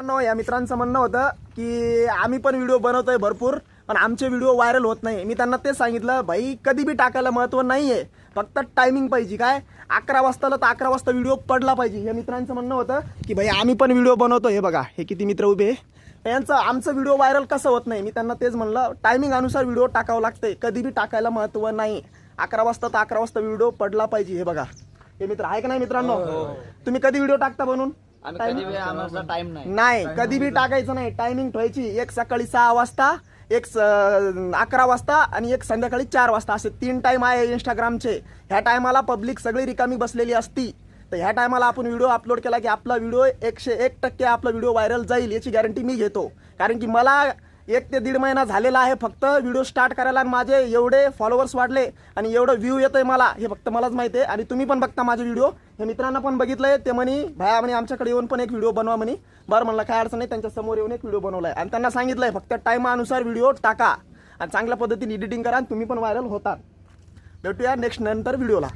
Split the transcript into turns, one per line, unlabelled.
या मित्रांचं म्हणणं होतं की आम्ही पण व्हिडिओ बनवतोय भरपूर, पण आमचे व्हिडिओ व्हायरल होत नाही. मी त्यांना तेच सांगितलं, भाई कधी बी टाकायला महत्त्व नाही आहे, फक्त टायमिंग पाहिजे. काय 11 वाजताला तर 11 वाजता व्हिडिओ पडला पाहिजे. या मित्रांचं म्हणणं होतं की भाई आम्ही पण व्हिडिओ बनवतो. हे बघा, हे किती मित्र उभे, आमचं व्हिडिओ व्हायरल कसं होत नाही. मी त्यांना तेच म्हणलं, टायमिंग अनुसार व्हिडिओ टाकावं लागतंय, कधी बी टाकायला महत्त्व नाही. 11 वाजता तर 11 वाजता व्हिडिओ पडला पाहिजे. हे बघा, हे मित्र आहे का नाही मित्रांनो? तुम्ही कधी व्हिडिओ टाकता बनवून? नाही, कधी बी टाकायचं नाही. टायमिंग ठेवायची, एक सकाळी 6 वाजता, एक 11 वाजता आणि एक संध्याकाळी 4 वाजता, असे 3 टाइम आहे इंस्टाग्रामचे. ह्या टायमाला पब्लिक सगळी रिकामी बसलेली असती, तर ह्या टायमाला आपण व्हिडिओ अपलोड केला की आपला व्हिडिओ 101% आपला व्हिडिओ व्हायरल जाईल, याची गॅरंटी मी घेतो. कारण की मला 1 ते 1.5 महिना झालेला आहे फक्त व्हिडिओ स्टार्ट करायला, आणि माझे एवढे फॉलोअर्स वाढले आणि एवढं व्ह्यू येतोय मला, हे फक्त मलाच माहिती आहे. आणि तुम्ही पण बघता माझे व्हिडिओ, हे मित्रांना पण बघितलंय. ते म्हणे भाया म्हणे आमच्याकडे येऊन पण एक व्हिडिओ बनवा म्हणे. बरं म्हणलं काय अडचण नाही, त्यांच्या समोर येऊन एक व्हिडिओ बनवलाय आणि त्यांना सांगितलंय फक्त टायमानुसार व्हिडिओ टाका आणि चांगल्या पद्धतीने एडिटिंग करा, तुम्ही पण व्हायरल होतात. भेटूया नेक्स्ट नंतर व्हिडिओला.